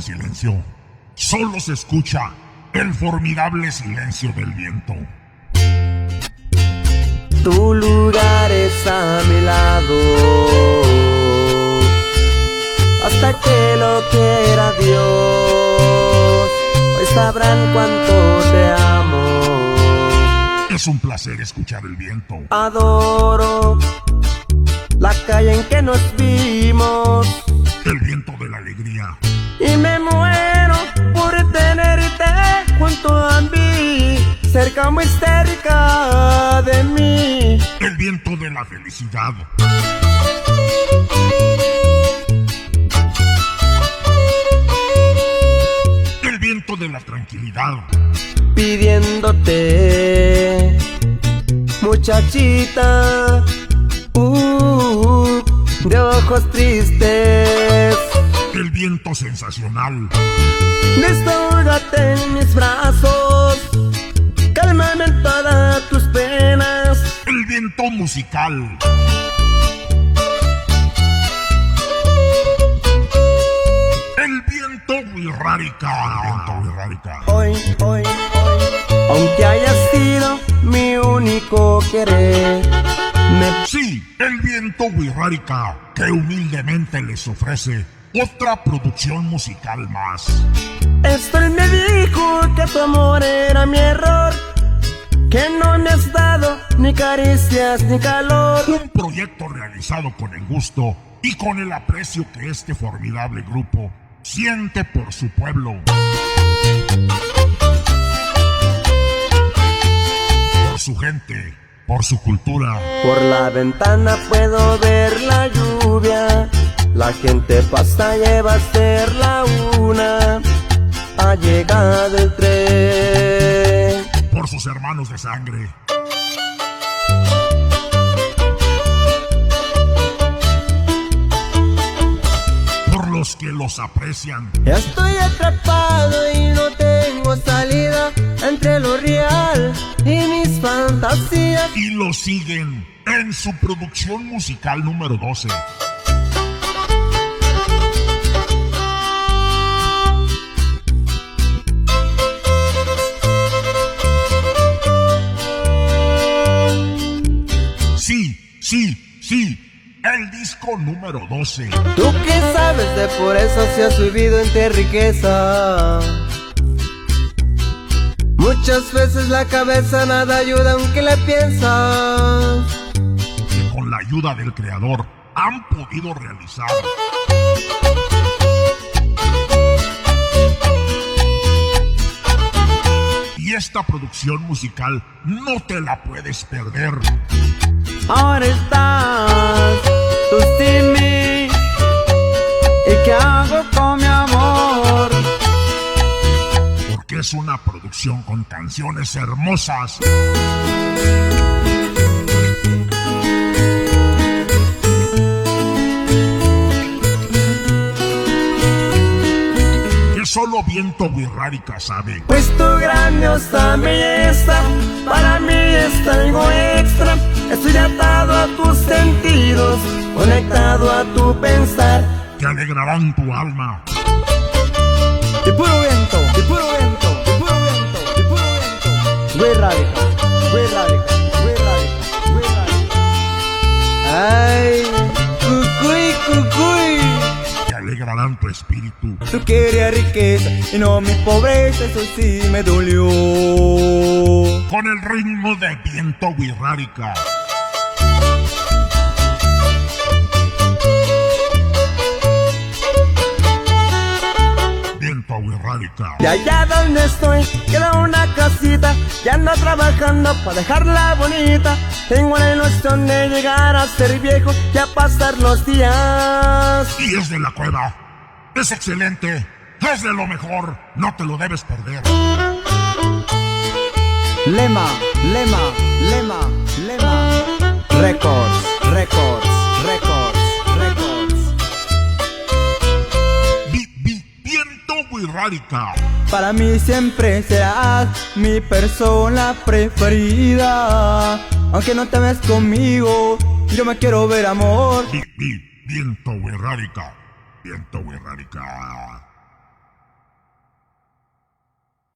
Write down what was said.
en silencio. Solo se escucha el formidable silencio del viento. Tu lugar es a mi lado, hasta que lo quiera Dios, hoy sabrán cuánto te amo. Es un placer escuchar el viento. Adoro la calle en que nos vimos, El viento de la alegría. y me muero por tenerte junto a mí, cerca muy cerca de mí. El viento de la felicidad. El viento de la tranquilidad. Pidiéndote, muchachita, de ojos tristes, El viento sensacional. desahógate en mis brazos, cálmame en todas tus penas. El viento musical. El viento wixárika. El viento wixárika. Hoy, aunque hayas sido mi único querer, Sí, el viento wixárika, que humildemente les ofrece otra producción musical más. esto él me dijo que tu amor era mi error, que no me has dado ni caricias ni calor. Un proyecto realizado con el gusto y con el aprecio que este formidable grupo siente por su pueblo, por su gente, por su cultura. Por la ventana puedo ver la lluvia, la gente pasa, lleva a ser la una, ha llegado el tren. Por sus hermanos de sangre. Por los que los aprecian. Ya estoy atrapado y no tengo salida entre lo real y mis fantasías. Y los siguen en su producción musical número 12. Sí, el disco número 12. ¿Tú qué sabes de por eso si has vivido entre riqueza? Muchas veces la cabeza nada ayuda aunque la piensas. Que con la ayuda del creador han podido realizar. Y esta producción musical no te la puedes perder. Ahora estás tú sin mí, ¿y qué hago con mi amor? Porque es una producción con canciones hermosas. Que solo viento wixárika sabe. Pues tu grandiosa belleza para mí es algo extra. Estoy atado a tus sentidos, conectado a tu pensar. Que alegrarán tu alma. Y puro viento, y puro viento, y puro viento, y puro viento. Wixárika, wixárika, wixárika, wixárika. Ay, cucuy, cucuy. Que alegrarán tu espíritu. Tú querías riqueza y no mi pobreza, eso sí me dolió. Con el ritmo de viento wixárika. Viento wixárika. Y allá donde estoy queda una casita, y ando trabajando para dejarla bonita. Tengo la ilusión de llegar a ser viejo y a pasar los días. Y es de la cueva. Es excelente. Es de lo mejor. No te lo debes perder. Lema, lema, lema, lema. Records, records, records, records. Viento wixárika. Para mí siempre serás mi persona preferida. Aunque no te ves conmigo, yo me quiero ver amor. Viento wixárika. Viento wixárika.